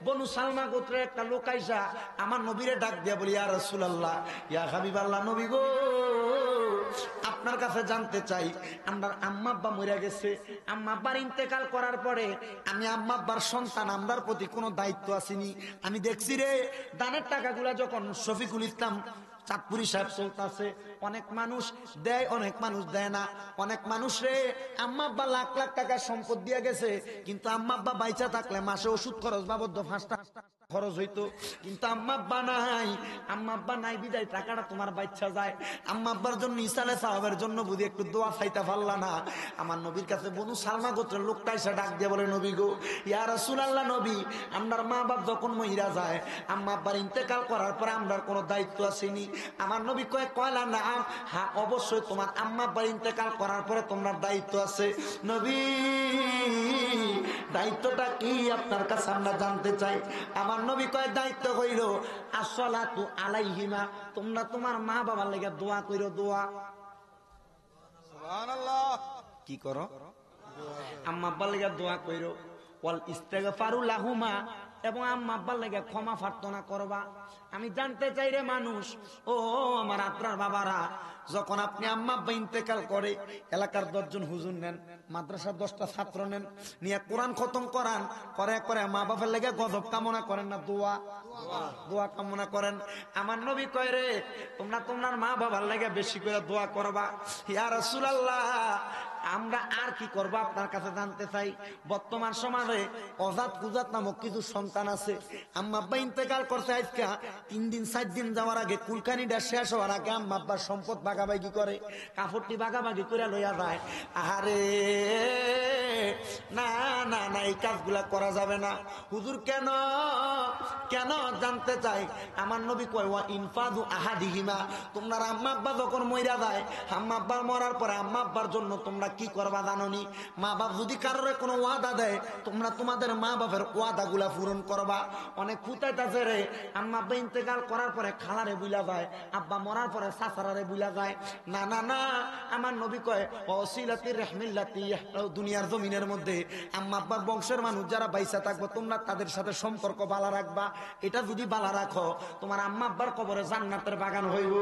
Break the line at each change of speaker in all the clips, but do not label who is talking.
বনু সালমা গোত্রের একটা লোক আইসা আমার নবীরে ডাক দিয়া বলি, ইয়া রাসূলুল্লাহ, ইয়া হাবিবাল্লাহ, নবী গো, আপনার কাছে জানতে চাই, আমার আম্মা আব্বা মরে গেছে, আম্মা আব্বার ইন্তেকাল করার পরে আমি আম্মা আব্বার সন্তান, আমরার প্রতি কোনো দায়িত্ব আসেনি। আমি দেখছি রে, দানের টাকাগুলা যখন শফিকুল ইসলাম চাঁদপুরি সাহেব চলতেছে, অনেক মানুষ দেয়, অনেক মানুষ দেয় না। অনেক মানুষ রে আম্মা আব্বা লাখ লাখ টাকা সম্পদ দিয়ে গেছে, কিন্তু আম্মা আব্বা বাইচা থাকলে মাসে ওষুধ খরচ বাবদ 5টা খরচ হইতো, কিন্তু আম্মা আব্বা নাই। আম্মা আব্বা নাই বিদায় টাকাটা তোমার বাচ্চা যায়। আম্মা আব্বার জন্য ইসালে সাহাবের জন্য বুঝি একটু দোয়া চাইতে পারলা না। আমার নবীর কাছে বনু সালমা গোত্রের লোকটা এসে ডাক দিয়ে বলে, নবী গো, ইয়া রাসূলুল্লাহ, নবী, আমরার মা বাপ যখন মহিরা যায়, আম্মা আব্বার ইন্তেকাল করার পরে আমরার কোনো দায়িত্ব আসেনি। আমার নবী কয়লা না, হ্যাঁ অবশ্যই তোমার আম্মা আব্বার ইন্তেকাল করার পরে তোমার দায়িত্ব আছে। নবী, দায়িত্বটা কি আপনার কাছে আমরা জানতে চাই। আমার নবী কয়, দায়িত্ব হইল আসসালাতু আলাইহিমা, তোমরা তোমার মা বাবার লাগি দোয়া কইরো। দোয়া সুবহানাল্লাহ, কি করো? আম্মা আব্বার লাগি দোয়া কইরো। ওয়াল ইস্তিগফারু লাহুমা, এবং আম্মা আব্বার লাগি ক্ষমা প্রার্থনা করবা। আমি জানতে চাই রে মানুষ, ও আমার আপনার বাবারা, যখন আপনি আম্মা আব্বা ইন্তেকাল করে, এলাকার 10 জন হুজুর নেন, মাদ্রাসার 10টা ছাত্র নেন, নিয়ে কোরআন খতম করান, করে মা বাবার লেগে গজব কামনা করেন না? দোয়া কামনা করেন। আমার নবী কয় রে, তোমরা তোমার মা বাবার লেগে বেশি করে দোয়া করবা। ইয়া রাসূলুল্লাহ, আমরা আর কি করবো আপনার কাছে জানতে চাই। বর্তমান সমাজে অজাত কুজাত নামক কিছু সন্তান আছে, আম্মা আব্বা ইন্তেকাল করছে, আজকে 3 দিন 4 দিন যাওয়ার আগে, কুলকানিটা শেষ হওয়ার আগে আম্মা আব্বার সম্পদ ভাগাভাগি করে, কাপড়টি ভাগাভাগি করে লইয়া যায়। আরে না না না, এই কাজগুলা করা যাবে না। হুজুর কেন কেন জানতে চাই। আমার নবী কয়, ওয়া ইনফাদু আহাদিহিমা, তোমরা আম্মা আব্বা যখন মইরা যায়, আম্মা আব্বার মরার পরে আম্মা আব্বার জন্য তোমরা কি করবা জানোনি? মা বাপ যদি কারোর কোনো ওয়াদা দেয়, তোমরা তোমাদের মা বাপের ওয়াদাগুলা পূরণ করবা। অনেক ফুটাইতাছে রে, আম্মা আব্বা ইন্তেকাল করার পরে খালারে বুইলা যায়, আব্বা মরার পরে সাসারারে বুইলা যায়। না না না, আমার নবী কয়, ওয়াসিলাতির রাহমিল্লাতি, দুনিয়ার জমিনের মধ্যে আম্মা আব্বার বংশের মানুষ যারা বাইসা থাকবে, তোমরা তাদের সাথে সম্পর্ক ভালো রাখবা। এটা যদি ভালো রাখো, তোমার আম্মা আব্বার কবরে জান্নাতের বাগান হইব।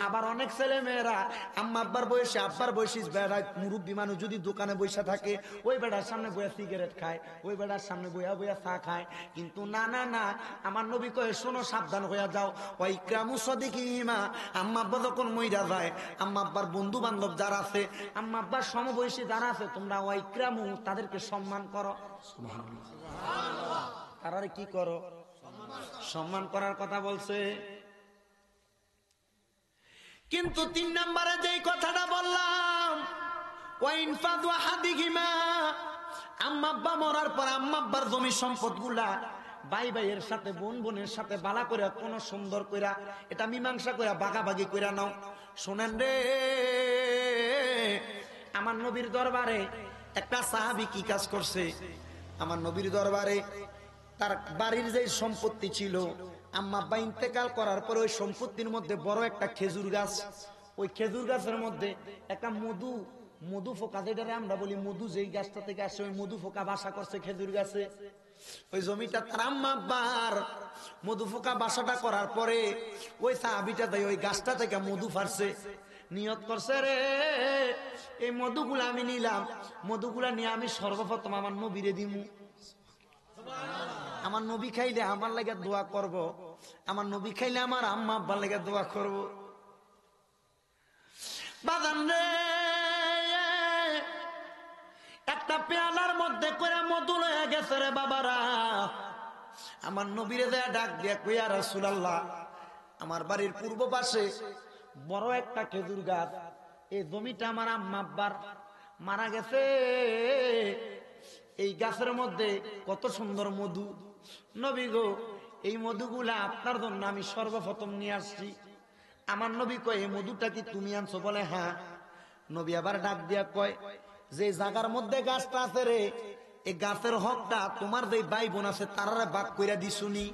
আবার অনেক ছেলে মেয়েরা আম্মা আব্বার বয়সে, আব্বার বয়সী বেড়া মুরব্বী মানুষ যদি দোকানে বসে থাকে, ওই বেড়ার সামনে বইয়া সিগারেট খায়, ওই বেড়ার সামনে বইয়া বইয়া চা খায়। কিন্তু না না না, আমার নবী কয়ে, শোনো, সাবধান হইয়া যাও। ওই ইকরামু সাদিকিহিমা, আম্মা আব্বা যখন মইরা যায়, আম্মা আব্বার বন্ধু বান্ধব যারা আছে, আম্মা আব্বার সমবয়সী যারা আছে, তোমরা ওই ইকরামু, তাদেরকে সম্মান করো। সুবহানাল্লাহ, তারারে কি করো? সম্মান করার কথা বলছে। কিন্তু 3 নম্বরে যেই কথাটা বললাম, ওয়াইনফাদু আহাদিহিমা, আম্মা আব্বা মরার পর আম্মা আব্বার জমি সম্পদ গুলা ভাই ভাইয়ের সাথে, বোন বোনের সাথে বালা করে, কোন সুন্দর কইরা এটা মীমাংসা করে ভাগাভাগি কইরা নাও। শোনেন রে, আমার নবীর দরবারে একটা সাহাবী কি কাজ করছে। আমার নবীর দরবারে তার বাড়ির যে সম্পত্তি ছিল, আম্মা আব্বা ইন্তেকাল করার পর ওই সম্পত্তির মধ্যে বড় একটা খেজুর গাছ, ওই খেজুর গাছের মধ্যে একটা মধু ফোকা, যেটারে আমরা বলি মধু, যেই গাছটা থেকে আসে, ওই মধু ফোকা বাসা করছে খেজুর গাছে। ওই জমিটা তার আম্মা আব্বার। মধু ফোকা বাসাটা করার পরে ওই সাহাবীটা দেয় ওই গাছটা থেকে মধু ফারছে, নিয়ত করছে, রে এই মধুগুলা আমি নিলাম, মধুগুলা নিয়ে আমি সর্বপ্রথম আমার নবীরে দিমু। আমার নবী খাইলে আমার লাগে দোয়া করব, আমার নবী খাইলে আমার আম্মা আব্বার লাগে দোয়া করব। বাগান রে, একটা পেয়ালার মধ্যে করে মধু লয়ে গেছে রে বাবারা। আমার নবীরে দেয়া ডাক দিয়া কই, ইয়া রাসূলুল্লাহ, আমার বাড়ির পূর্ব পাশে বড় একটা খেজুর গাছ, এই জমিটা আমার আম্মা আব্বার, মারা গেছে। এই গাছের মধ্যে কত সুন্দর মধু, নবী গো, এই মধুগুলা আপনার জন্য আমি সর্বপ্রথম নিয়ে আসছি। আমার নবী কয়, এই মধুটা কি তুমি আনছো? বলে হ্যাঁ। নবী আবার ডাক দিয়া কয়, যে জায়গার মধ্যে গাছটা আছে রে, এই গাছের হকটা তোমার যে ভাই বোন আছে তারারে ভাগ কইরা দিছুনি।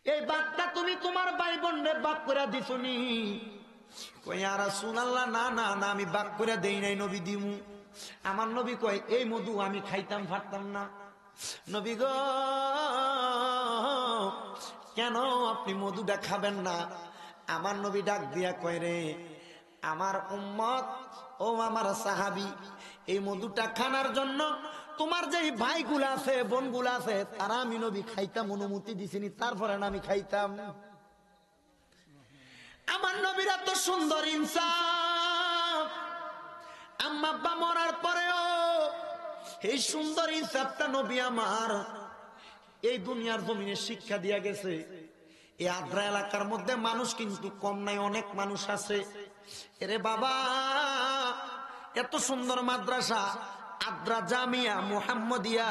এই ভাগটা তুমি তোমার ভাই বোনরে ভাগ কইরা দিছুনি। কই, ইয়া রাসূলুল্লাহ, না না না, আমি ভাগ কইরা দেই নাই, নবী দিমু। আমার নবী কয়, এই মধু আমি খাইতাম পারতাম না, নবী গো কেন আপনি মধুটা খাবেন না? আমার নবী ডাক দিয়া কয় রে আমার উম্মত ও আমার সাহাবী, এই মধুটা খানার জন্য তোমার যে ভাইগুলা আছে বোনগুলা আছে তারা আমি নবী খাইতাম অনুমতি দিছিনি, তারপরে না আমি খাইতাম। আমার নবীরা তো সুন্দর ইনসাফ, আম্মা আব্বা মরার পরেও এই সুন্দর ইনসাফটা নবী আমার এই দুনিয়ার জমিনে শিক্ষা দিয়া গেছে। এই আদ্রা এলাকার মধ্যে মানুষ কিন্তু কম নাই, অনেক মানুষ আছে। এরে বাবা এত সুন্দর মাদ্রাসা আদ্রা জামিয়া মুহাম্মদিয়া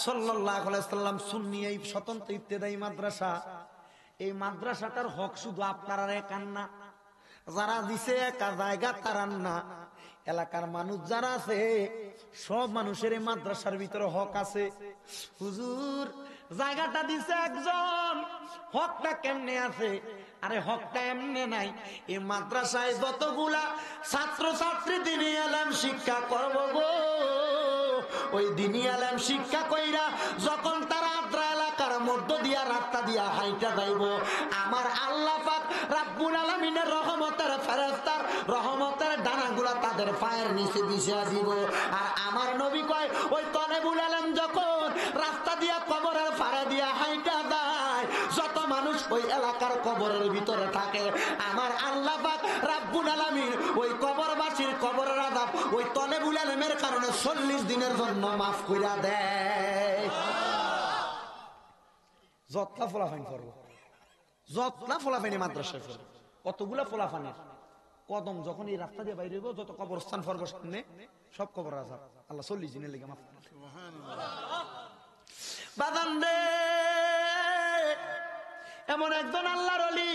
সাল্লাল্লাহু আলাইহি সাল্লাম সুন্নি এই স্বতন্ত্র ইবতেদায়ী মাদ্রাসা, এই মাদ্রাসাটার হক শুধু আপনারা একান না, যারা দিছে একা জায়গা তারান না, এলাকার মানুষ যারা আছে সব মানুষের এই মাদ্রাসার ভিতরে হক আছে। হুজুর জায়গাটা দিছে একজন, হকটা কেমনে আছে? আরে হকটা এমনে নাই, এই মাদ্রাসায় যতগুলা ছাত্র ছাত্রী দিনী আলেম শিক্ষা করব গো, ওই দিনী আলেম শিক্ষা কইরা যখন তারা আদ্রা এলাকার মধ্য দিয়া রাস্তা দিয়া হাইটা যাইব, আমার আল্লাহ পাক রাব্বুল আলামিনের রহমতের ফেরেশতার রহমতের ডানাগুলা তাদের পায়ের নিচে বিছিয়ে দিব। আর আমার নবী কয় ওই তলেবুল আলেম যখন রাস্তা দিয়া কবরের পাড়ে দিয়া হাইটা যায়, যত মানুষ ওই এলাকার কবরের ভিতরে থাকে, আমার আল্লাহ পাক রাব্বুল আলামিন ওই কবরবাসীর কবরের আযাব ওই তলেবুল আলেমের কারণে 40 দিনের জন্য মাফ কইরা দেয়। যতলা ফলাফাইন করবো, যতলা ফলাফাইনি মাদ্রাসায় করবো, কতগুলা ফলাফানের কদম যখন এই রাস্তা দিয়ে বাইরে হইব, যত কবরস্থান ফরব সামনে সব কবর আযাব আল্লাহ 40 দিনের লেগে মাফ করে। বাদান রে এমন একজন আল্লাহর ওলি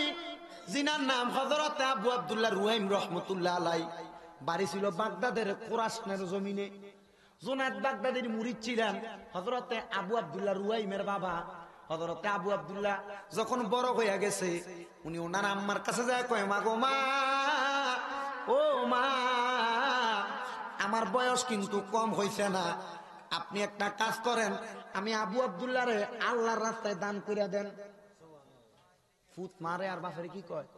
জিনার নাম হযরত আবু আব্দুল্লাহ রুহাইম রাহমাতুল্লাহ আলাইহি, বাড়ি ছিল বাগদাদের খোরাসানের জমিনে। জুনায়েদ বাগদাদির মুরিদ ছিলেন হযরত আবু আব্দুল্লাহ রুহাইমের বাবা। হযরত আবু আব্দুল্লাহ যখন বড় হয়ে গেছে, উনি ওনার আম্মার কাছে যায় কয় মা গো মা, ও মা আমার বয়স কিন্তু কম হইছে না, আপনি একটা কাজ করেন, আমি আবু আব্দুল্লাহ রে আল্লাহর রাস্তায় দান করে দেন। ফুত মারে আর বাপের কি কয়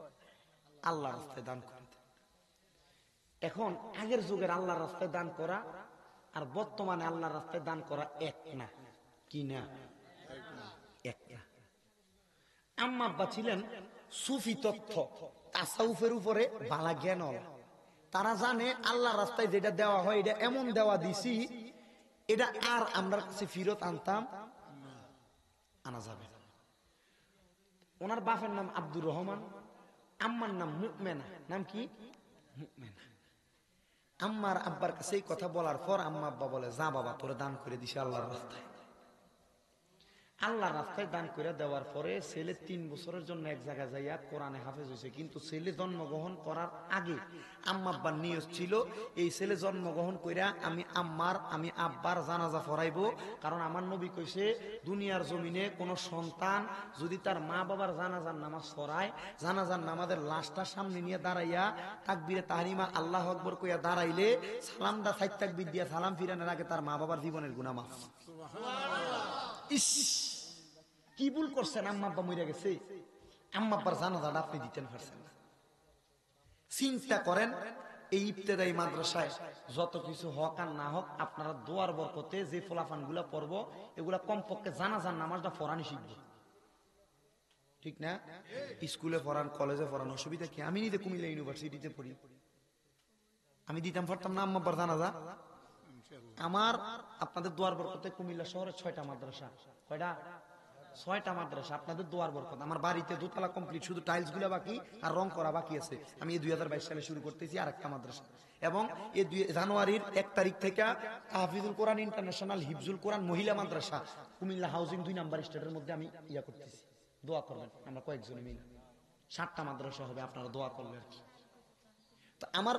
আল্লাহর রাস্তায় দান করে দেন। এখন আগের যুগের আল্লাহর রাস্তায় দান করা আর বর্তমানে আল্লাহর রাস্তায় দান করা এক না, কি না? এক না। আম্মা আব্বা ছিলেন সুফি তত্ত্ব তাসাউফের উপরে ভালো জ্ঞান, তারা জানে আল্লাহর রাস্তায় যেটা দেওয়া হয় এটা এমন দেওয়া দিছি, এটা আর আমরা কাছে ফিরত আনা যাবে। ওনার বাপের নাম আব্দুর রহমান, আম্মার নাম মুকমেনা। নাম কি? মুকমেনা। আম্মার আব্বার কাছে এই কথা বলার পর আম্মা আব্বা বলে যা বাবা তোরে দান করে দিছে আল্লাহর রাস্তায়। আল্লাহর রাস্তায় দান করে দেওয়ার পরে ছেলে 3 বছরের জন্য এক জায়গায় যাইয়া কোরআনে হাফেজ হয়েছে। কিন্তু ছেলে জন্মগ্রহণ করার আগে আম্মা আব্বার নিয়ত ছিল এই ছেলে জন্মগ্রহণ কইরা আমি আব্বার জানাজা পড়াইবো। কারণ আমার নবী কইছে দুনিয়ার জমিনে কোন সন্তান যদি তার মা বাবার জানাজার নামাজ পড়ায়, জানাজার নামাজের লাশটা সামনে নিয়ে দাঁড়াইয়া তাকবীরে তাহরিমা আল্লাহু আকবার কইয়া দাঁড়াইলে সালামটা 4 তাকবীর দিয়া সালাম ফিরানোর আগে তার মা বাবার জীবনের গুনাহ মাফ। ইস কি ভুল করছেন, আম্মা আব্বা মরে গেছে, আম্মা আব্বার জানাজাটা আপনি দিতেন পারছেন। চিন্তা করেন এই ইবতেদায়ী মাদ্রাসায় যত কিছু হক আর না হোক আপনারা দোয়ার বরকতে যে ফলাফান গুলা পড়ব এগুলা কমপক্ষে জানাজার নামাজটা পড়ানি শিখব, ঠিক না? স্কুলে পড়ান কলেজে পড়ান অসুবিধা কি? আমি নিজে কুমিল্লা ইউনিভার্সিটিতে পড়ি, আমি দিতাম পারতাম না আম্মা আব্বার জানাজা? আমার আপনাদের দোয়ার বরকতে কুমিল্লা শহরে 6টা মাদ্রাসা। কয়টা? 6টা মাদ্রাসা আপনাদের দোয়ার বরকত। আমার বাড়িতে দোতলা কমপ্লিট, শুধু টাইলস গুলা বাকি আর রং করা বাকি আছে। আমি এই 2022 সালে শুরু করতেছি আর একটা মাদ্রাসা, এবং এই জানুয়ারির 1 তারিখ থেকে হাফিজুল কোরআন ইন্টারন্যাশনাল হিফজুল কোরআন মহিলা মাদ্রাসা কুমিল্লা হাউজিং 2 নাম্বার স্টেটের মধ্যে আমি ইয়া করতেছি। দোয়া করবেন, আমরা কয়েকজনে মিলে 7টা মাদ্রাসা হবে, আপনারা দোয়া করবেন। তো আমার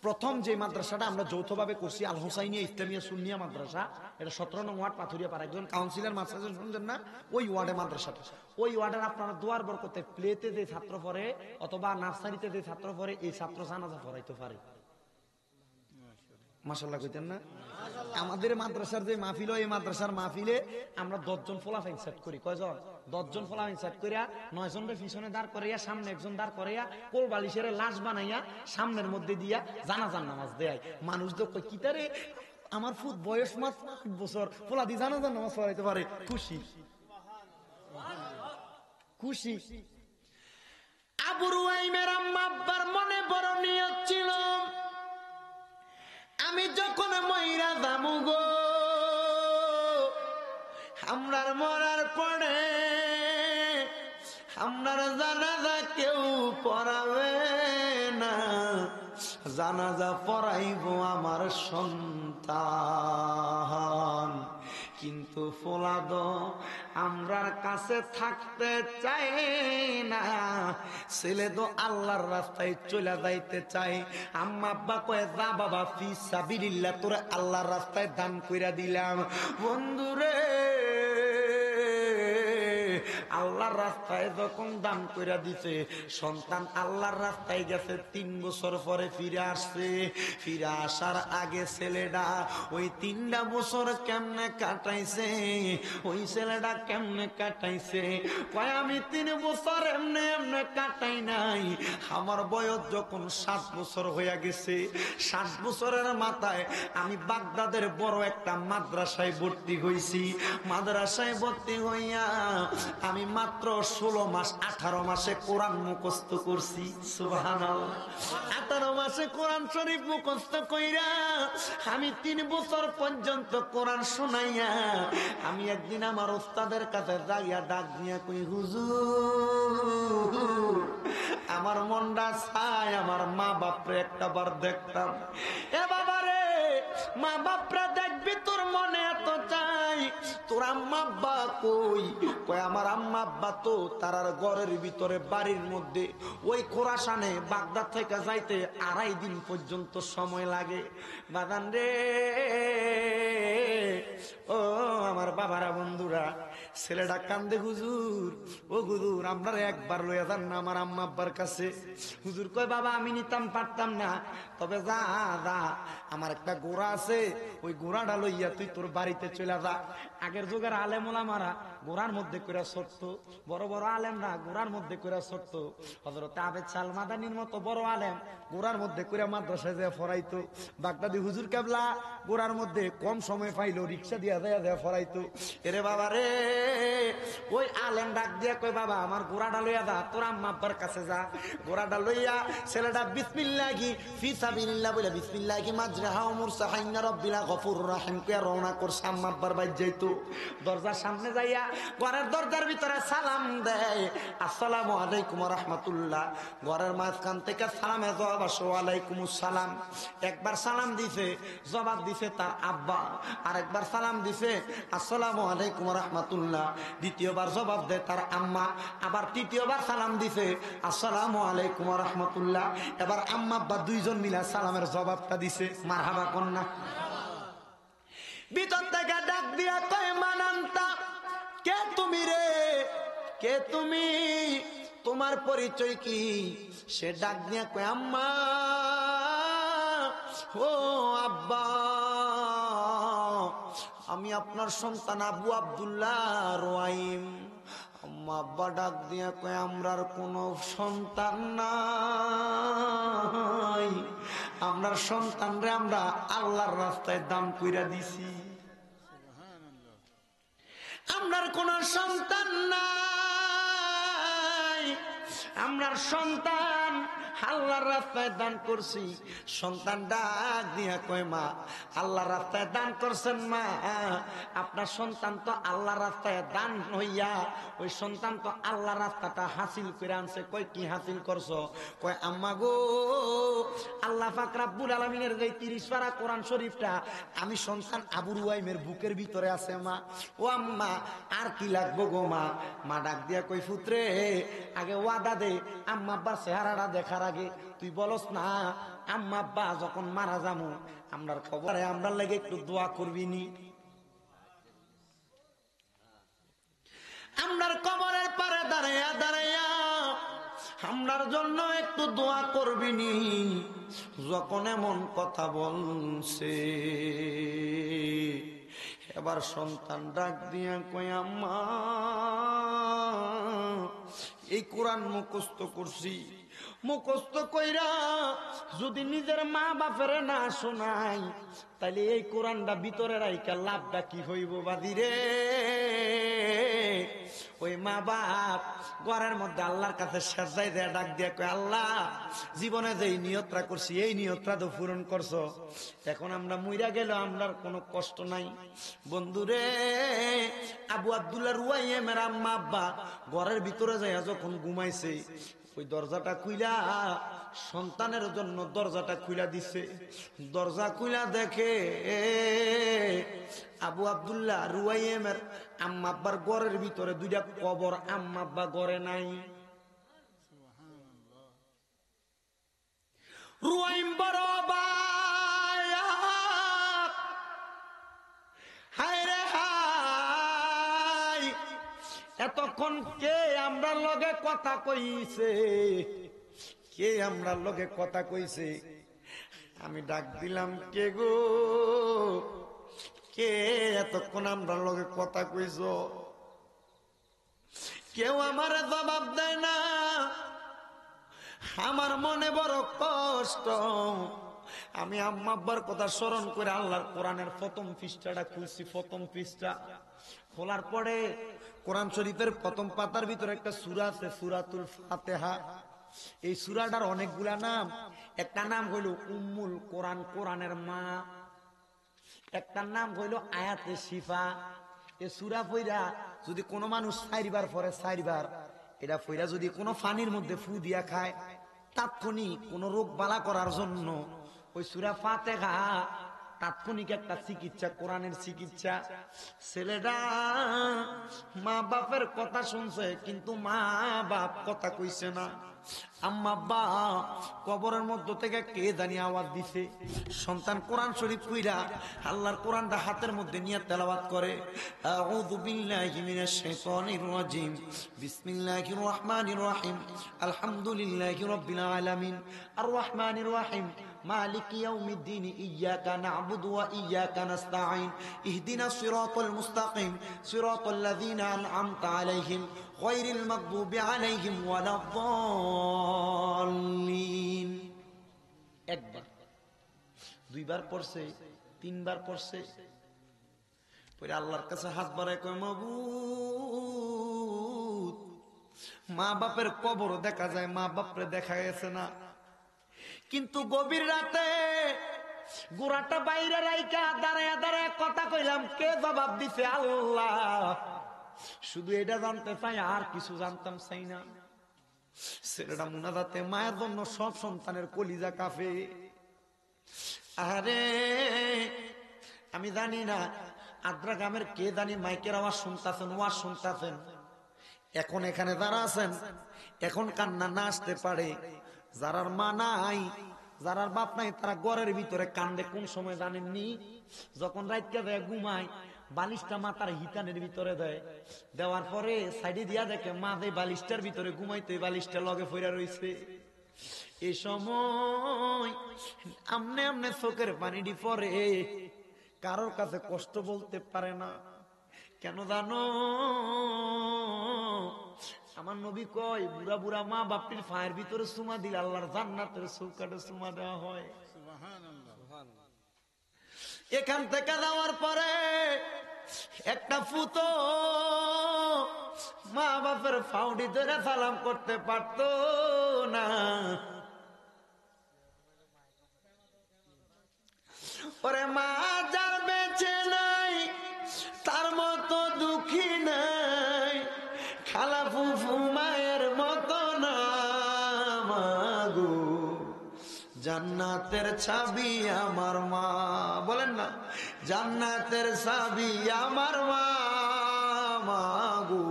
প্রথম যে মাদ্রাসাটা আমরা যৌথভাবে করছি আল হোসাইনিয়া ইসলামিয়া সুন্নিয়া মাদ্রাসা, এটা 17 নং ওয়ার্ড পাথুরিয়া পাড়া, একজন কাউন্সিলর মাদ্রাসা শুনছেন না, ওই ওয়ার্ডে মাদ্রাসাটা। ওই ওয়ার্ডের আপনারা দোয়ার বরকতে প্লেতে যে ছাত্র পড়ে অথবা নার্সারিতে যে ছাত্র পড়ে এই ছাত্র জানাজা পড়াইতে পারে। মাশাআল্লাহ কইতেন না? আমাদের মাদ্রাসার যে মাহফিল, এই মাদ্রাসার মাহফিলে আমরা 10 জন ফলাফাইন সেট করি। কয়জন? 10 জন ফলাফাইন সেট করিয়া 9 জনের পিছনে দাঁড় করাইয়া, সামনে একজন দাঁড় করাইয়া, কোল বালিশের লাশ বানাইয়া সামনের মধ্যে দিয়া জানাজার নামাজ দেয়। মানুষ তো কই কিতারে আমার ফুট বয়স মাত্র 8 বছর, ফলা দি জানাজার নামাজ পড়াইতে পারে, খুশি খুশি। আবু রুয়াইমের আম্মা আব্বার মনে বড় নিয়ত ছিল, আমি যখন মইরা যামু গো, আমরার মরার পরে আমরার জানাজা কেউ পড়াবে না, জানাজা পড়াইব আমার সন্তান। কিন্তু ফোলাদ আমরার কাছে থাকতে চাই না, ছেলে তো আল্লাহর রাস্তায় চলে যাইতে চাই। আম্মা আব্বা কয়ে যা বাবা, ফিসাবিলিল্লাহ তোরে আল্লাহর রাস্তায় দান কইরা দিলাম। বন্ধুরে আল্লাহর রাস্তায় যখন দান কইরা দিছে, সন্তান আল্লাহর রাস্তায় গেছে, 3 বছর পরে ফিরে আসছে। ফিরে আসার আগে ছেলেটা ওই 3টা বছর কেমনে কাটাইছে, ওই ছেলেটা কেমনে কাটাইছে, কয় আমি 3 বছর এমনে এমনে কাটাই নাই, আমার বয়স যখন 7 বছর হইয়া গেছে, 7 বছরের মাথায় আমি বাগদাদের বড় একটা মাদ্রাসায় ভর্তি হইছি। মাদ্রাসায় ভর্তি হইয়া আমি মাত্র 16 মাস 18 মাসে কোরআন মুখস্থ করছি। সুবহানাল্লাহ। 18 মাসে কোরআন শরীফ মুখস্থ কইরা আমি 3 বছর পর্যন্ত কোরআন শোনাইয়া আমি একদিন আমার ওস্তাদের কাছে যাইয়া ডাক দিয়া কই, হুজুর আমার মনটা চায় আমার মা বাপরে একটা বার দেখতাম। এ বাবা রে, মা বাপরা দেখবি তোর মনে এত চাই, তোর আম্মা আব্বা কই? কয় আমার আম্মা আব্বা তো তারার ঘরের ভিতরে বাড়ির মধ্যে, ওই খোরাসানে বাগদাদ থেকে যাইতে 2.5 দিন পর্যন্ত সময় লাগে। বাগান রে ও আমার বাবারা, বন্ধুরা, ছেলেটা কান্দে, হুজুর ও হুজুর আপনারা একবার লইয়া যান না আমার আম্মা আব্বার কাছে। হুজুর কয় বাবা আমি নিতাম পারতাম না, তবে যা যা, আমার একটা ঘোড়া আছে, ওই ঘোড়াটা লইয়া তুই তোর বাড়িতে চলে যা। আগের যুগের আলেম ওলামারা ঘোড়ার মধ্যে কইরা ছড়ত, বড় বড় আলেমরা ঘোড়ার মধ্যে কইরা ছড়ত। হযরত আবেদ শাহ মাদানির মতো বড় আলেম ঘোড়ার মধ্যে কইরা মাদ্রাসায় যায় ফরাইতো। বাগদাদি হুজুর কেবলা ঘোড়ার মধ্যে কম সময় পাইলো, রিক্সা দিয়া যায় ফরাইতো। এরে বাবা রে, ওই আলেম ডাক দিয়া কই বাবা আমার ঘোড়াটা লইয়া যা, তোর আম্মা আব্বার কাছে যা। ঘোড়াটা লইয়া ছেলেটা বিসমিল্লাহি ফি সাবিলিল্লাহ বলে বিসমিল্লাহি মাজরাহা ওয়া মুরসাহা ইন্না রাব্বিনা গফুরুর রাহিম কইয়া রওনা করছে আম্মা আব্বার বাড়ি যাইতো। দরজার সামনে যাইয়া ঘরের দরজার ভিতরে সালাম দেয়, আসসালামু আলাইকুম ওয়া রাহমাতুল্লাহ। ঘরের মাঝখান থেকে সালামে জবাব আসে, ওয়া আলাইকুমুস সালাম। একবার সালাম দিছে, জবাব দিছে তার আব্বা, আরেকবার সালাম দিছে, আসসালামু আলাইকুম ওয়া রাহমাতুল্লাহ। দ্বিতীয়বার জবাব দেয় তার আম্মা, আবার তৃতীয়বার সালাম দিছে, আসসালামু আলাইকুম ওয়া রাহমাতুল্লাহ। এবার আম্মা আব্বা 2 জন মিলা সালামের জবাবটা দিছে। মারহাবা কন্যা। ভিতর থেকে ডাক দিয়া কয় মানান্তা, কে তুমি রে, কে তুমি, তোমার পরিচয় কি? সে ডাক দিয়া কয় আম্মা, ও আব্বা, আমি আপনার সন্তান আবু আব্দুল্লাহ রোয়াইম। আম্মা আব্বা ডাক দিয়া কয় আমরার কোনো সন্তান নাই, আমরার সন্তানরে আমরা আল্লাহর রাস্তায় দান কইরা দিছি, আমরার কোন সন্তান নাই, আমরার সন্তান আল্লাহর রাস্তায় দান করছি। সন্তান ডাক দিয়া কয় মা, আল্লাহর রাস্তায় দান করছেন মা, আপনার সন্তান তো আল্লাহর রাস্তায় দান হইয়া ওই সন্তান তো আল্লাহর রাস্তাটা হাসিল করে আনছে। কয় কি হাসিল করছো? কয় আম্মা গো, আল্লাহ পাক রব্বুল আলামিনের যে 30 পারা কোরআন শরীফটা আমি সন্তান আবু রুয়াইমের বুকের ভিতরে আছে মা। ও আম্মা আর কি লাগবো গো মা? মা ডাক দিয়া কই পুত্রে, আগে ওয়াদা দে আম্মা আব্বার চেহারাটা দেখার আগে তুই বলস না আম্মা আব্বা যখন মারা যামু আমরার কবরে আমরার লাগে একটু দোয়া করবি নি? আমরার কবরের পারে দাঁড়াইয়া দাঁড়াইয়া আমরার জন্য একটু দোয়া করবিনি। যখন এমন কথা বলছে, এবার সন্তান ডাক দিয়া কয়, আম্মা এই কোরআন মুখস্থ করছি, মুখস্থ কইরা যদি নিজের মা বাপের না শোনাই, তাইলে এই কোরআনটা ভিতরে রাইকা লাভটা কি হইব বাদিরে? ওই মা বাপ ঘরের মধ্যে আল্লাহর কাছে সাজাই দেয়া ডাক দিয়া কয়, আল্লাহ জীবনে যে নিয়তটা করছি এই নিয়তটা তো পূরণ করছো, এখন আমরা মইরা গেল আমরার কোনো কষ্ট নাই। বন্ধুরে, আবু আব্দুল্লাহ রুয়াইয়ের আম্মা আব্বা ঘরের ভিতরে যাইয়া যখন ঘুমাইছে, ওই দরজাটা খুইলা সন্তানের জন্য দরজাটা খুইলা দিছে। দরজা খুইলা দেখে আবু আব্দুল্লাহ রুয়াইয়ের আম্মা আব্বার ঘরের ভিতরে দুইটা কবর, আম্মা আব্বা ঘরে নাই। রুয়াইম বড় বায়া, হায় রে হায়, এতক্ষণ কে আমরা লগে কথা কইছে, কে আমরা লগে কথা কইছে? আমি ডাক দিলাম, কে গো, কে এতক্ষণ আমরা লগে কথা কইছ? কেউ আমার জবাব দেয় না। আমার মনে বড় কষ্ট। আমি আম্মা আব্বার কথা স্মরণ করে আল্লাহর কোরআনের প্রথম পৃষ্ঠাটা খুলছি। প্রথম পৃষ্ঠা খোলার পরে কোরআন শরীফের প্রথম পাতার ভিতরে একটা সূরা আছে, সূরাতুল ফাতিহা। এই সূরাটার অনেকগুলা নাম। একটা নাম হইল উম্মুল কোরআন, কোরআনের মা। একটা নাম হইল আয়াতে শিফা। এই সূরা পড়া যদি কোনো মানুষ 4 বার পড়ে, 4 বার এটা পড়া যদি কোনো পানির মধ্যে ফু দিয়া খায়, তাৎক্ষণিক কোন রোগ বালা করার জন্য ওই সূরা ফাতিহা তাৎক্ষণিক একটা চিকিৎসা, কোরআনের চিকিৎসা। ছেলেটা মা বাপের কথা শুনছে, কিন্তু মা বাপ কথা কইছে না। আম্মা আব্বা কবরের মধ্য থেকে কে জানি আওয়াজ দিছে। সন্তান কোরআন শরীফ কইরা আল্লাহর কোরআনটা হাতের মধ্যে নিয়ে তেলাওয়াত করে, আউযু বিল্লাহি মিনাশ শাইতানির রাজিম, বিসমিল্লাহির রহমানির রহিম, আলহামদুলিল্লাহি রাব্বিল আলামিন, আর রহমানির রহিম, মালিকি ইয়াউমিদ্দিন, ইয়্যাকা না'বুদু ওয়া ইয়্যাকা নাস্তাঈন, ইহদিনাস সিরাতাল মুস্তাকিম, সিরাতাল লাযীনা আন'আমতা আলাইহিম, গায়রিল মাগদুবি আলাইহিম ওয়ালাদ-দাল্লিন। একবার, দুইবার পড়ছে, 3 বার পড়ছে, পরে আল্লাহর কাছে হাত বাড়ায় কয়, মাবুদ, মা বাপের কবর দেখা যায়, মা বাপরে দেখা গেছে না। কিন্তু গভীর রাতে গোড়াটা বাইরে রাইকা দাঁড়ায় দাঁড়ায় কথা কইলাম, কে জবাব দিছে? আল্লাহ। শুধু এটা জানতে চাই, আর কিছু জানতাম চাই না। ছেলেটা মুনাজাতে মায়ের জন্য সব সন্তানের কলিজা কাঁপে। আরে আমি জানি না আদ্রা গ্রামের কে জানি মাইকের আওয়াজ শুনতেছেন, ওয়াজ শুনতেছেন। এখন এখানে যারা আছেন, এখন কান্না না আসতে পারে। যারার মা নাই, যারার বাপ নাই, তারা ঘরের ভিতরে কান্দে কোন সময় জানেননি? যখন রাইতকে দেয় ঘুমায়, বালিশটা মাথার হিতানের ভিতরে দেয়, দেওয়ার পরে সাইডে দিয়া দেখে মা যে বালিশটার ভিতরে ঘুমাইতে, বালিশটা লগে ফইরা রইছে। এই সময় আমনে আমনে চোখের পানিটি পরে, কারোর কাছে কষ্ট বলতে পারে না। কেন জানো? আমার নবী কয়, বুড়া বুড়া মা বাপটির পায়ের ভিতরে চুমা দিলে আল্লাহর জান্নাতের চৌকাঠে চুমা দেওয়া হয়। এখান থেকে যাওয়ার পরে একটা ফুতো মা বাপের ফাউডি ধরে সালাম করতে পারতো না। ওরে মা যার বেঁচে নাই, তার মতো দুঃখী নাই, খালা ফুফু মায়ের মতো না। মাগো জান্নাতের চাবি আমার মা, বলেন না, জান্নাতের চাবি আমার মা। মাগো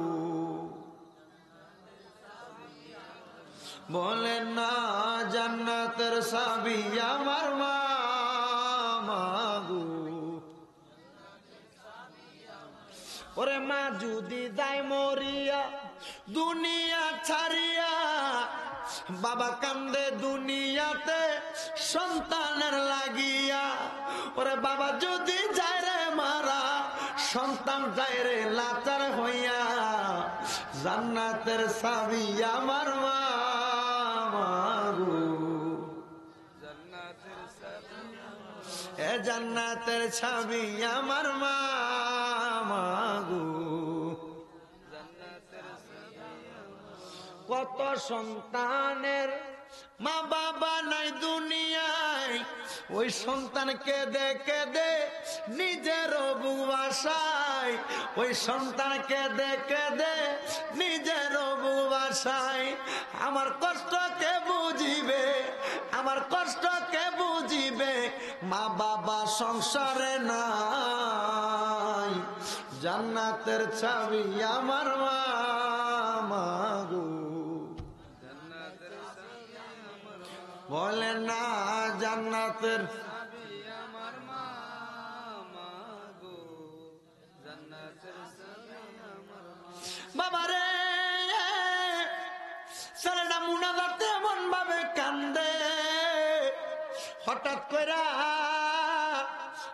বলেন না, জান্নাতের চাবি আমার মা। মাগো ওরে মা যদি যায় মরিয়া দুনিয়া ছাড়িয়া, বাবা কান্দে দুনিয়াতে সন্তানের লাগিয়া। ওরে বাবা যদি যায় রে মারা, সন্তান যায় রে লাচার হইয়া, জান্নাতের চাবি আমার মা মাগো, এ জান্নাতের চাবি আমার মা মাগো। কত সন্তানের মা বাবা নাই দুনিয়ায়, ওই সন্তানকে দেখে দে নিজের বুবাসায়, ওই সন্তানকে দেখে দে নিজের বুবাসায়। আমার কষ্ট কে বুঝিবে, আমার কষ্ট কে বুঝিবে, মা বাবা সংসারে নাই, জান্নাতের চাবি আমার মা মাগো। বলে না জান্নাতের বাবারে, ছেলেটা মুনাজাতে এমন ভাবে কান্দে, হঠাৎ করে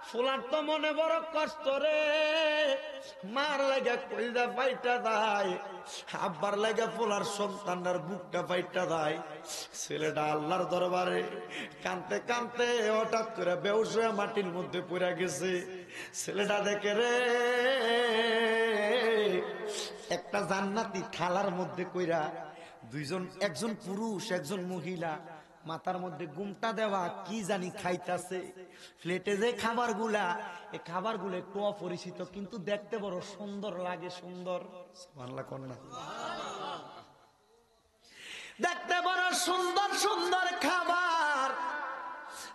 ফুলার তো মনে বড় কষ্ট রে, মার লাগে কইদা পাইটা দেয়, আব্বার লাগে ফুলার সন্তানটার বুকটা পাইটা দেয়। ছেলেটা আল্লাহর দরবারে কানতে কানতে হঠাৎ করে বেহুশ হয়ে মাটির মধ্যে পড়ে গেছে। ছেলেটা দেখে রে একটা জান্নাতি থালার মধ্যে কইরা দুইজন, একজন পুরুষ একজন মহিলা, মাথার মধ্যে গুমটা দেওয়া কি জানি খাইতাছে। প্লেটে যে খাবার গুলা, এই খাবার গুলো একটু অপরিচিত কিন্তু দেখতে বড় সুন্দর লাগে, সুন্দর দেখতে বড় সুন্দর সুন্দর খাবার।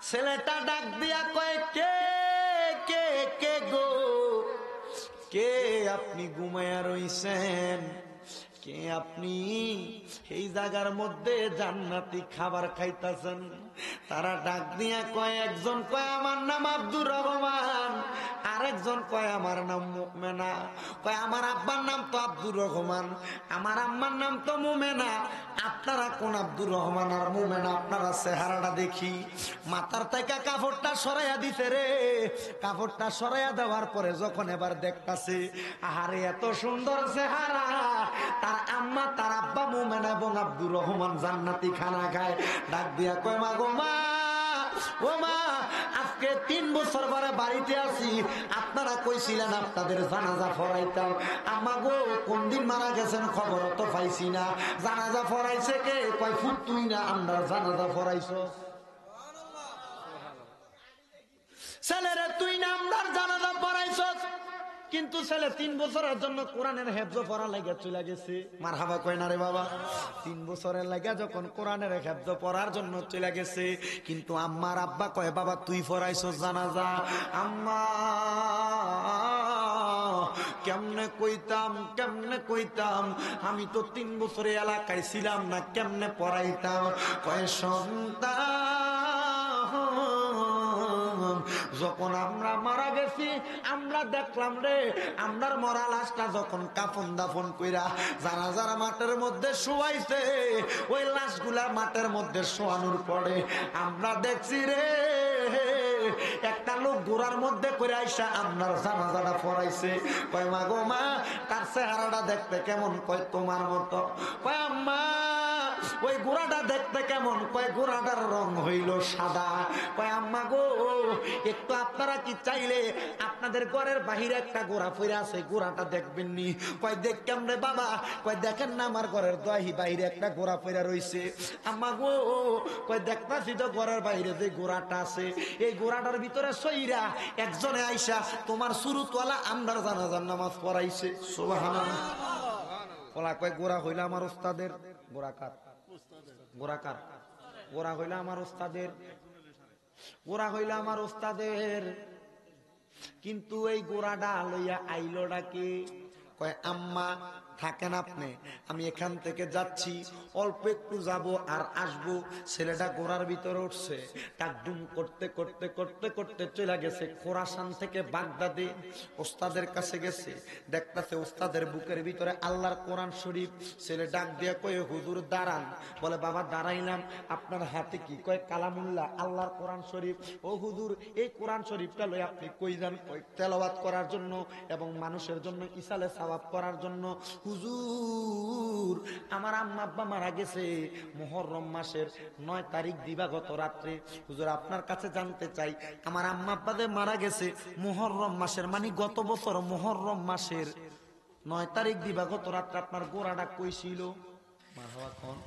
ছেলেটা ডাক দিয়া কয় কে কে কে গো, কে আপনি ঘুমায়া রইছেন, কে আপনি এই জায়গার মধ্যে জান্নাতি খাবার খাইতাছেন? তারা ডাক দিয়া কয়, একজন কয় আমার নাম আব্দুর রহমান, আরেকজন কয় আমার নাম মুমেনা। কয় আমার আব্বার নাম তো আব্দুর রহমান, আমার আম্মার নাম তো মুমেনা, আপনারা কোন আব্দুর রহমান আর মুমেনা? আপনারা চেহারাটা দেখি। মাথার থেকে কাপড়টা সরাইয়া দিতে রে, কাপড়টা সরাইয়া দেওয়ার পরে যখন এবার দেখতাছে, আহারে এত সুন্দর চেহারা, তার আম্মা তার আব্বা মুমেনা এবং আব্দুর রহমান জান্নাতি খানা খায়। ডাক দিয়া কয় মা গো মা, ও মা, আজকে 3 বছর পরে বাড়িতে আসি, আপনারা কইছিলেন আপনাদের জানাজা পড়াইতাম। আম্মা গো কোন দিন মারা গেছেন খবর তো পাইছি না, জানাজা পড়াইছে কে? কয় ফুট তুই না, আমরা জানাজা পড়াইছ। ছেলেরে তুই না আমরার জানাজা পড়াইছ, কিন্তু ছেলে 3 বছরের জন্য কোরআনের হেফজ পড়া লাগা চলে গেছে। মারহাবা কয় না রে বাবা? 3 বছরের লাগা যখন কোরআনের হেফজ পড়ার জন্য চলে গেছে, কিন্তু আম্মার আব্বা কয় বাবা তুই পড়াইছস জানাজা। আম্মা কেমনে কইতাম, কেমনে কইতাম, আমি তো 3 বছরে এলাকায় ছিলাম না, কেমনে পড়াইতাম? কয় সন্তান, যখন আমরা মারা গেছি আমরা দেখলাম রে, আমরার মরা লাশটা যখন কাফন দাফন কইরা জানাজার মাঠের মধ্যে শোয়াইছে, ওই লাশগুলা মাঠের মধ্যে শোয়ানোর পরে আমরা দেখছি রে একটা লোক ঘোড়ার মধ্যে করে আইসা আপনার জানাজাটা পড়াইছে। কয় মা গো মা, তার চেহারাটা দেখতে কেমন? কয় তোমার মতো। কয় আম্মা ওই ঘোড়াটা দেখতে কেমন? কয় ঘোড়াটার রং হইল সাদা। কয় আম্মা গো, একটু আপনারা কি চাইলে আপনাদের ঘরের বাহিরে একটা ঘোড়া ফিরে আছে, ঘোড়াটা দেখবেন নি? কয় দেখ কেমনে বাবা? কয় দেখেন না আমার ঘরের বাহিরে একটা ঘোড়া ফিরে রইছে। আম্মা গো, কয় দেখতাছি তো ঘরের বাইরে যে ঘোড়াটা আছে, এই ঘোড়াটার ভিতরে সইরা একজনে আইসা তোমার সুরুতওয়ালা আমরার জানাজার নামাজ পড়াইছে। সুবহানাল্লাহ। ওলা কয় গোড়া হইলা আমার ওস্তাদের। গোড়াকার গোড়াকার গোড়া হইলা আমার ওস্তাদের, গোড়া হইলা আমার ওস্তাদের। কিন্তু এই গোড়াটা লইয়া আইলোটা কে? কয় আম্মা থাকেন আপনি, আমি এখান থেকে যাচ্ছি, অল্প একটু যাব আর আসবো। ছেলেটা ঘোড়ার ভিতরে উঠছে, টাকডুম করতে করতে করতে করতে চলে গেছে খোরাসান থেকে বাগদাদে। ওস্তাদের কাছে গেছে, দেখতেছে ওস্তাদের বুকের ভিতরে আল্লাহর কোরআন শরীফ। ছেলে ডাক দিয়া কয়ে হুজুর দাঁড়ান। বলে বাবা দাঁড়াইলাম, আপনার হাতে কি? কয় কালামুল্লাহ, আল্লাহর কোরআন শরীফ। ও হুজুর এই কোরআন শরীফটা লই আপনি কই যান? কই তেলাওয়াত করার জন্য এবং মানুষের জন্য ইসালে সওয়াব করার জন্য। হুজুর আমার আম্মা আব্বা মারা গেছে মুহররম মাসের 9 তারিখ দিবাগত রাত্রে। হুজুর আপনার কাছে জানতে চাই, আমার আম্মা আব্বাদের মারা গেছে মুহররম মাসের, মানে গত বছর মুহররম মাসের 9 তারিখ দিবাগত রাত্রে আপনার গোড়াটা কই ছিল? মারহাবা কোন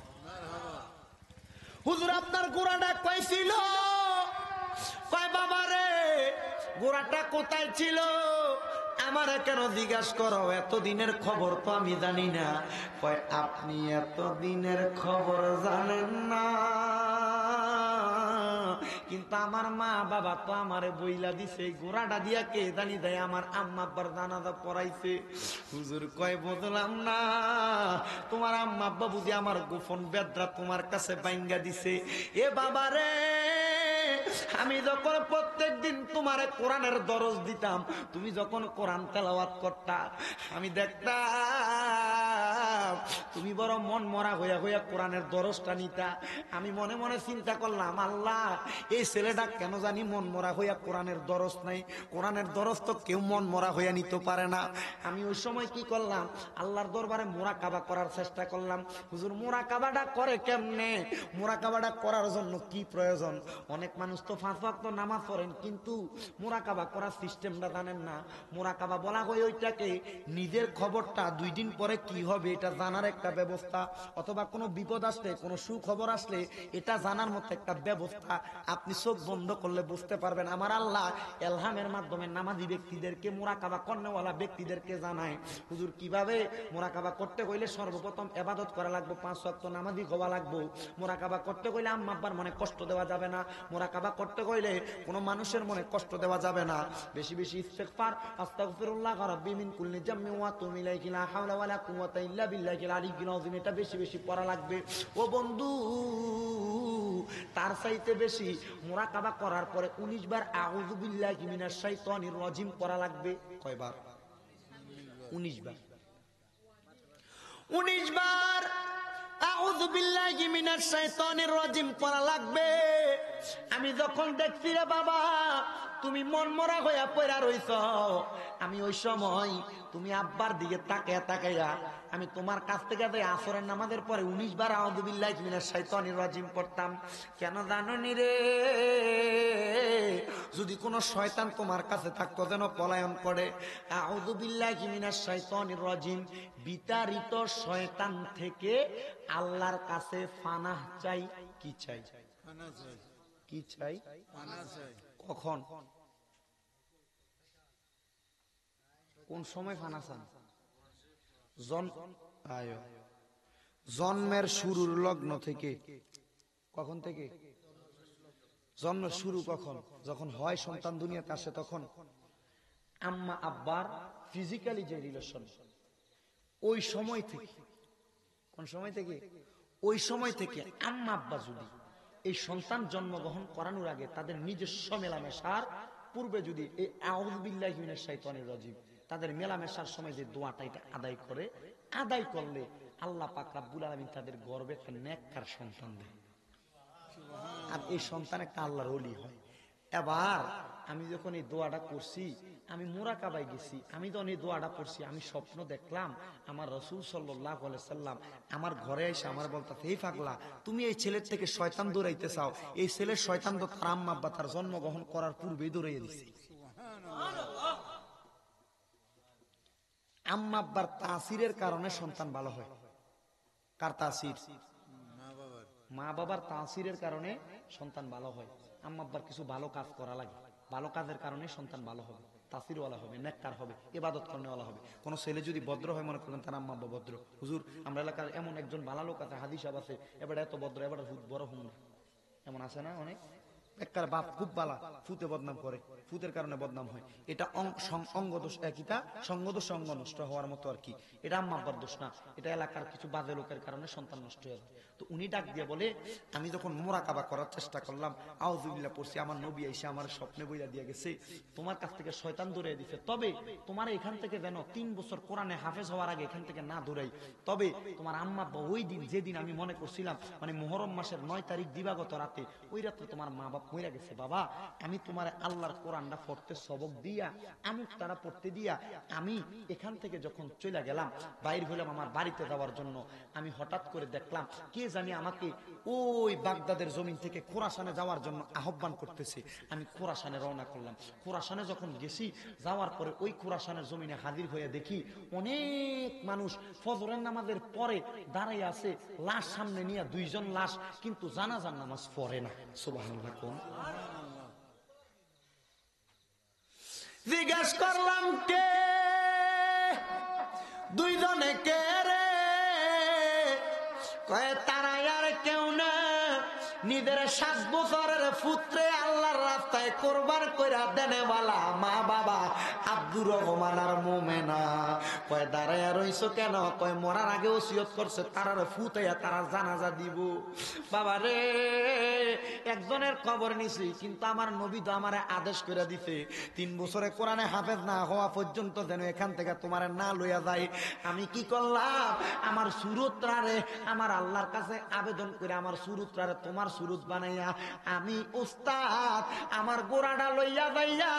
হুজুর আপনার গোড়াটা কই ছিল? কয় বাবা রে গোড়াটা কোথায় ছিল আমারে কেন জিজ্ঞাসা করো? এতদিনের খবর তো আমি জানি না। কয় আপনি এতদিনের খবর জানেন না, কিন্তু আমার মা বাবা তো আমারে বইলা দিছে। গোড়াটা দিয়া কে জানি দেয় আমার আম্মা আব্বার জানাজা পড়াইছে। হুজুর কয় বুঝলাম না, তোমার আম্মা আব্বা বুঝি আমার গোপন বেদরা তোমার কাছে বাইঙ্গা দিছে। এ বাবা রে আমি যখন প্রত্যেক দিন তোমারে কোরআনের দরজ দিতাম, তুমি যখন কোরআন তেলাওয়াত করতা, আমি দেখতাম তুমি বড় মন মরা হইয়া হইয়া কোরআনের দরজটা নিতা। আমি মনে মনে চিন্তা করলাম, আল্লাহ এই ছেলেটা কেন জানি মন মরা হইয়া কোরআনের দরজ নাই। কোরআনের দরজ তো কেউ মন মরা হইয়া নিতে পারে না। আমি ওই সময় কি করলাম, আল্লাহর দরবারে মোরাকাবা করার চেষ্টা করলাম। হুজুর মোরাকাবাটা করে কেমনে? মোরাকাবাটা করার জন্য কি প্রয়োজন? অনেক মানুষ তো 5 ওয়াক্ত নামাজ পড়েন কিন্তু মোরাকাবা করার সিস্টেমটা জানেন না। মোরাকাবা বলা হয় ওইটাকে নিজের খবরটা 2 দিন পরে কি হবে এটা জানার একটা ব্যবস্থা, অথবা কোনো বিপদ আসলে কোনো সুখবর আসলে এটা জানার মতো একটা ব্যবস্থা। আপনি চোখ বন্ধ করলে বুঝতে পারবেন। আমার আল্লাহ এলহামের মাধ্যমে নামাজি ব্যক্তিদেরকে মোরাকাবা কর্নেওয়ালা ব্যক্তিদেরকে জানায়। হুজুর কিভাবে? মোরাকাবা করতে হইলে সর্বপ্রথম ইবাদত করা লাগবে, 5 ওয়াক্ত নামাজি হওয়া লাগবে। মোরাকাবা করতে হইলে আম্মা আব্বার মনে কষ্ট দেওয়া যাবে না। মোরাকাবা করতে হইলে কোনো মানুষের মনে কষ্ট দেওয়া যাবে না। বেশি বেশি ইস্তেগফার, আস্তাগফিরুল্লাহ রাব্বি মিন কুল্লি জামমি ওয়া আতুবু ইলাইহি লা হাওলা ওয়ালা কুওয়াতা ইল্লা বিল্লাহিল আলিয়্যিল আযীম, এটা বেশি বেশি পড়া লাগবে। ও বন্ধু তার চাইতে বেশি মোরাকাবা করার পরে 19 বার আউযু বিল্লাহি মিনাশ শাইতানির রাজিম পড়া লাগবে। কয়বার? 19 বার। 19 বার আউযু বিল্লাহি মিনাশ শাইতানির রাজিম পড়া লাগবে। আমি যখন দেখছি রে বাবা তুমি মন মরা হইয়া পড়া রইছ, আমি ওই সময় তুমি আব্বার দিকে তাকায়া তাকাইয়া আমি তোমার কাছ থেকে আসরের নামাজের পরে 19 বার আউযু বিল্লাহি মিনাশ শাইতানির রাজিম পড়তাম। কেন জানো নি রে? যদি কোনো শয়তান তোমার কাছে থাকতো যেন পলায়ন করে। আউযু বিল্লাহি মিনাশ শাইতানির রাজিম, বিতাড়িত শয়তান থেকে আল্লাহর কাছে পানাহ চাই। কি চাই? কি চাই? কখন? কোন সময় পানা চান? জন্মের শুরুর লগ্ন থেকে। কখন থেকে? জন্ম শুরু কখন? যখন হয় সন্তান দুনিয়াতে আসে তখন। আম্মা আব্বার ফিজিক্যালি যে রিলেশন, ওই সময় থেকে। কোন সময় থেকে? ওই সময় থেকে আম্মা আব্বা যদি এই সন্তান জন্মগ্রহণ করানোর আগে তাদের নিজস্ব মেলামেশার পূর্বে যদি এই আউযু বিল্লাহি মিনাশ শাইতানির রাজিম তাদের মেলামেশার সময় যে দোয়াটা এটা আদায় করলে আল্লাহ পাক রব্বুল আলামিন তাদের গর্বে একটা নেককার সন্তান দেয়, আর এই সন্তান একটা আল্লাহর ওলি হয়। এবার আমি যখন এই দোয়াটা করছি, আমি মোরাকাবায় গেছি, আমি যখন এই দোয়াটা পড়ছি, আমি স্বপ্ন দেখলাম আমার রাসূল সাল্লাল্লাহু আলাইহি সাল্লাম আমার ঘরে এসে আমার বলতেছে, এই পাগলা তুমি এই ছেলের থেকে শয়তান দৌড়াইতে চাও, এই ছেলের শয়তান তো তার আম্মা আব্বা তার জন্মগ্রহণ করার পূর্বেই দৌড়াইয়া দিছে। আম্মা আব্বার তাসিরের কারণে সন্তান ভালো হয়। কার তাসির? মা বাবার তাসিরের কারণে সন্তান ভালো হয়। আম্মা আব্বার কিছু ভালো কাজ করা লাগে, ভালো কাজের কারণে সন্তান ভালো হবে, তাসিরওয়ালা হবে, নেককার হবে, ইবাদত করেওয়ালা হবে। কোন ছেলে যদি ভদ্র হয়, মনে করেন তার আম্মা আব্বা ভদ্র, হুজুর আমরা এলাকার এমন একজন ভালো লোক আছে, হাদিস সাহেব আছে, এবার এত ভদ্র, এবার বড় হুম না, এমন আছে না অনেক। একবার বাপ খুব বালা, ফুতে বদনাম করে, ফুতের কারণে বদনাম হয়, এটা অঙ্গদোষ, কিটা সঙ্গদোষ, অঙ্গ নষ্ট হওয়ার মতো আর কি। এটা আম্মা আব্বার দোষ না, এটা এলাকার কিছু বাজে লোকের কারণে সন্তান নষ্ট হয়ে যায়। তো উনি ডাক দিয়ে বলে, আমি যখন মোরাকাবা করার চেষ্টা করলাম, আউযুবিল্লাহ পড়ছি, আমার নবী এসে আমার স্বপ্নে বইলা দিয়ে গেছে তোমার কাছ থেকে শয়তান দৌড়িয়ে দিছে, তবে তোমার এখান থেকে যেন 3 বছর কোরআনে হাফেজ হওয়ার আগে এখান থেকে না দৌড়াই। তবে তোমার আম্মা আব্বা ওই দিন, যেদিন আমি মনে করছিলাম মানে মুহররম মাসের 9 তারিখ দিবাগত রাতে, ওই রাতে তোমার মা বাপ মরে গেছে। বাবা, আমি তোমার আল্লাহর কোরআনটা পড়তে সবক দিয়া, আমুক তারা পড়তে দিয়া, আমি এখান থেকে যখন চলে গেলাম, বাইর হইলাম আমার বাড়িতে যাওয়ার জন্য, আমি হঠাৎ করে দেখলাম কে জানি আমাকে ওই বাগদাদের জমিন থেকে খোরাসানে যাওয়ার জন্য আহ্বান করতেছে। আমি খোরাসানে রওনা করলাম। খোরাসানে যখন গেছি, যাওয়ার পরে ওই খোরাসানের জমিনে হাজির হয়ে দেখি অনেক মানুষ ফজরের নামাজের পরে দাঁড়াই আছে, লাশ সামনে নিয়ে 2 জন লাশ, কিন্তু জানাজার নামাজ পড়ে না। সুবহানাল্লাহ। কোন জিজ্ঞাস করলাম কে? 2 জনে কে রে? কয়ে তারা আর কেউ না, নিজের 7 বছরের পুত্রে আল্লাহর রাস্তায় কোরবান কইরা দেনেওয়ালা মা বাবা আব্দুর রহমান আর মোমেনা। কয় দাঁড়াইয়া রইছো কেন? কয় মরার আগে ওসিয়ত করছে তারার ফুটাইয়া তারা জানাজা দিব। বাবা রে, একজনের খবর নিছি, কিন্তু আমার নবী তো আমারে আদেশ করে দিতে 3 বছরে কোরআনে হাফেজ না হওয়া পর্যন্ত যেন এখান থেকে তোমার না লইয়া যায়। আমি কি করলাম? আমার সুরতরারে আমার আল্লাহর কাছে আবেদন করে আমার সুরতরারে তোমার সুরত বানাইয়া আমি উস্তাদ আমার গোড়াটা লইয়া যাইয়া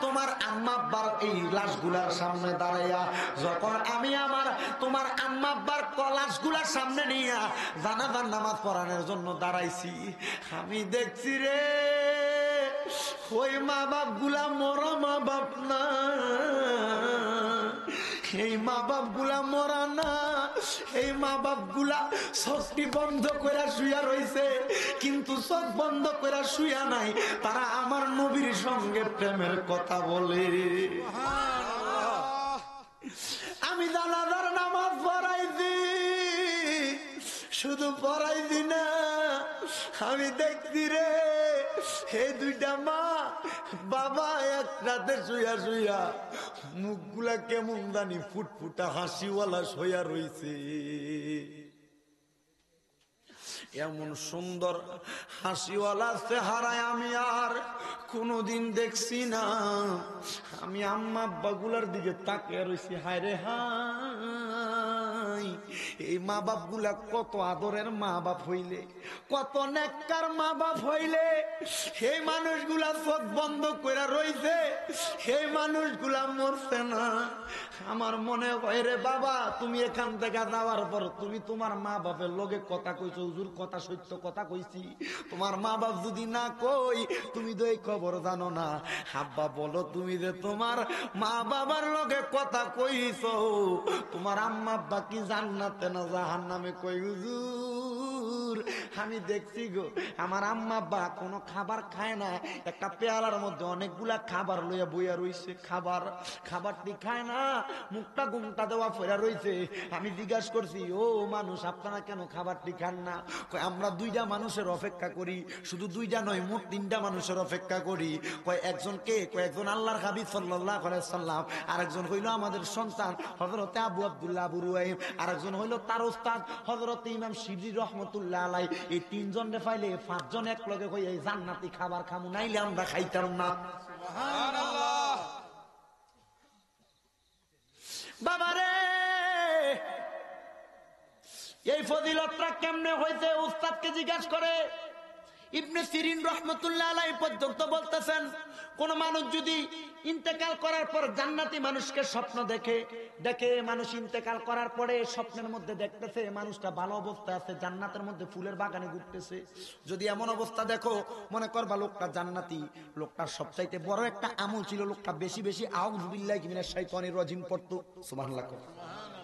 তোমার আম্মা আব্বার এই লাশগুলার সামনে দাঁড়াইয়া, যখন আমি আমার তোমার আম্মা আব্বার লাশগুলার সামনে নিয়া জানাজার নামাজ পড়ানোর জন্য দাঁড়াইছি, আমি দেখছি রে ওই মা বাপ গুলা মরা মা বাপ না, এই মা বাপ গুলা মরা না, এই মা বাপ গুলা চোখটি বন্ধ করে শুয়া রইছে, কিন্তু চোখ বন্ধ করে শুয়া নাই, তারা আমার নবীর সঙ্গে প্রেমের কথা বলে। আমি জানাজার নামাজ পড়াইছি, শুধু পড়াইছি না, আমি দেখছি রে এই 2টা মা বাবা এক রাতে শুয়া শুয়া মুখগুলা কেমন জানি ফুটফুটা হাসিওয়ালা শুয়া রইছে। এমন সুন্দর হাসিওয়ালা চেহারায় আমি আর কোনদিন দেখছি না। আমি আম্মা আব্বা গুলার দিকে তাকিয়ে রইছি, হায় রে হায়, এই মা বাপ গুলা কত আদরের মা বাপ হইলে, কত নেককার মা বাপ হইলে সেই মানুষগুলা চোখ বন্ধ করে রইছে, সেই মানুষগুলা মরছে না। আমার মনে হয় রে বাবা, তুমি এখান থেকে যাওয়ার পর তুমি তোমার মা বাপের লগে কথা কইছো, হুজুর কথা সত্য কথা কইছি, তোমার মা বাপ যদি না কই তুমি তো এই খবর জানো না। আব্বা বলো, তুমি যে তোমার মা বাবার লগে কথা কইছো, তোমার আম্মা আব্বা কি জান্নাতে না জাহান্নামে? কই হুজুর, আমি দেখছি গো আমার আম্মা আব্বা কোনো খাবার খায় না, একটা পেয়ালার মধ্যে অনেকগুলা খাবার লইয়া বইয়া রইছে, খাবারটি খায় না, মুখটা ঘুমটা দেওয়া ফেরা রইছে। আমি জিজ্ঞাসা করছি, ও মানুষ আপনারা কেন খাবারটি খান না? আমরা 2টা মানুষের অপেক্ষা করি, শুধু 2টা নয় মোট 3টা মানুষের অপেক্ষা করি। একজন কে? একজন আল্লাহর হাবিব সাল্লাল্লাহু আলাইহি সাল্লাম, আরেকজন হইল আমাদের সন্তান হযরতে আবু আব্দুল্লাহ আবু রুয়াইম, আরেকজন হইল তার ওস্তাদ হযরতে ইমাম শিবলি রহমাতুল্লাহ আলাইহি। এই 3 জনে পাইলে 5 জন এক লগে হই এই জান্নাতি খাবার খামু, নাইলে আমরা খাইতাম না। সুবহানাল্লাহ। বাবারে, এই ফজিলতটা কেমনে হইছে? উস্তাদকে জিজ্ঞাসা করে ইবনে সিরিন রহমাতুল্লাহ আলাইহি পর্যন্ত বলতেছেন, কোন মানুষ যদি ইন্তেকাল করার পর জান্নাতি মানুষকে স্বপ্ন দেখে মানুষ ইন্তেকাল করার পরে স্বপ্নের মধ্যে দেখতেছে মানুষটা ভালো অবস্থায় আছে, জান্নাতের মধ্যে ফুলের বাগানে ঘুরতেছে। যদি এমন অবস্থা দেখো, মনে করবা লোকটা জান্নাতি, লোকটার সবচাইতে বড় একটা আমল ছিল লোকটা বেশি বেশি আউযু বিল্লাহি মিনাশ শাইতানির রাজিম পড়তো। সুবহানাল্লাহ।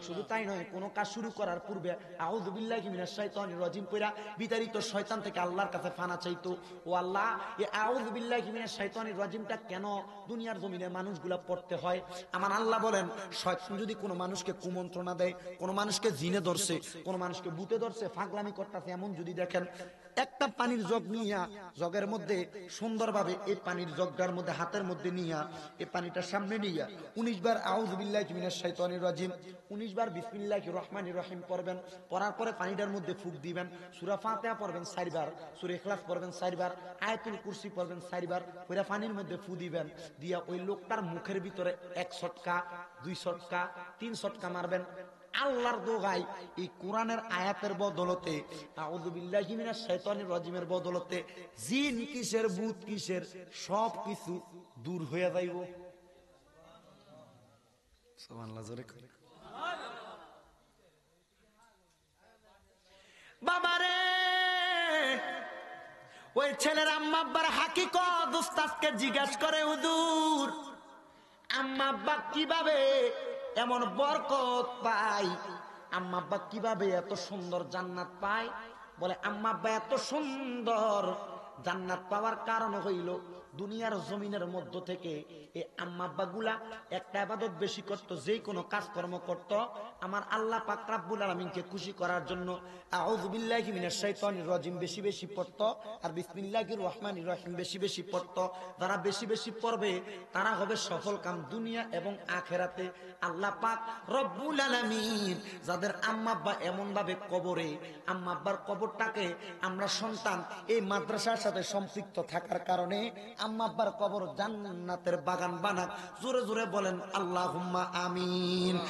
শুধু তাই নয়, কোন কাজ শুরু করার পূর্বে আউযু বিল্লাহি মিনাশ শাইতানির রাজিম পড়া বিতাড়িত শয়তান থেকে আল্লাহর কাছে ফানা চাইতো। ও আল্লাহ, এই আউযু বিল্লাহি মিনাশ শাইতানির রাজিমটা কেন দুনিয়ার জমিনে মানুষগুলা পড়তে হয়? আমার আল্লাহ বলেন, শয়তান যদি কোনো মানুষকে কুমন্ত্রণা দেয়, কোনো মানুষকে জিনে ধরছে, কোনো মানুষকে ভূতে ধরছে, ফাগলামি করতেছে, এমন যদি দেখেন, একটা পানির জগ নিয়া, জগের মধ্যে সুন্দরভাবে এই পানির জগটার মধ্যে হাতের মধ্যে নিয়া, এই পানিটার সামনে নিয়া 19 বার আউযু বিল্লাহি মিনাশ শাইতানির রাজিম, 19 বার বিসমিল্লাহির রহমানির রহিম পড়বেন। পড়ার পরে পানিটার মধ্যে ফুঁক দিবেন। সূরা ফাতিহা পড়বেন 4 বার, সূরা ইখলাস পড়বেন 4 বার, আয়াতুল কুরসি পড়বেন 4 বার, পুরা পানির মধ্যে ফু দিবেন। দিয়া ওই লোকটার মুখের ভিতরে 1 ছটকা, 2 ছটকা, 3 ছটকা মারবেন। আল্লাহর দোহাই, এই কোরআনের আয়াতের বদলতে, আউযু বিল্লাহি মিনাশ শাইতানির রাজিমের বদলতে জিন কিসের, ভূত কিসের, সব কিছু দূর হয়ে যাইব। সুবহানাল্লাহ, জোরে করে। বাবারে, ওই ছেলের আম্মা আব্বার হাকিকত উস্তাদকে জিজ্ঞাসা করে, হুজুর আম্মা আব্বা কিভাবে এমন বরকত পায়, আম্মা আব্বা কিভাবে এত সুন্দর জান্নাত পায়? বলে, আম্মা আব্বা এত সুন্দর জান্নাত পাওয়ার কারণ হইল, দুনিয়ার জমিনের মধ্য থেকে এই আম্মা আব্বা গুলা একটা ইবাদত বেশি করত, যে কোনো কাজকর্ম করত আমার আল্লাহ পাক রব্বুল আলামিনকে খুশি করার জন্য। আউযু বিল্লাহি মিনাশ শাইতানির রাজিম বেশি বেশি পড়তো, আর বিসমিল্লাহির রহমানির রহিম বেশি বেশি পড়তো। যারা বেশি বেশি পড়বে তারা হবে সফল কাম দুনিয়া এবং আখিরাতে। আল্লাহ পাক রব্বুল আলামিন যাদের আম্মা আব্বা এমন ভাবে কবরে, আম্মা আব্বার কবরটাকে আমরা সন্তান এই মাদ্রাসার সাথে সম্পৃক্ত থাকার কারণে আম্মা আব্বার কবর জান্নাতের বাগান বানাক। জোরে জোরে বলেন আল্লাহুম্মা আমিন।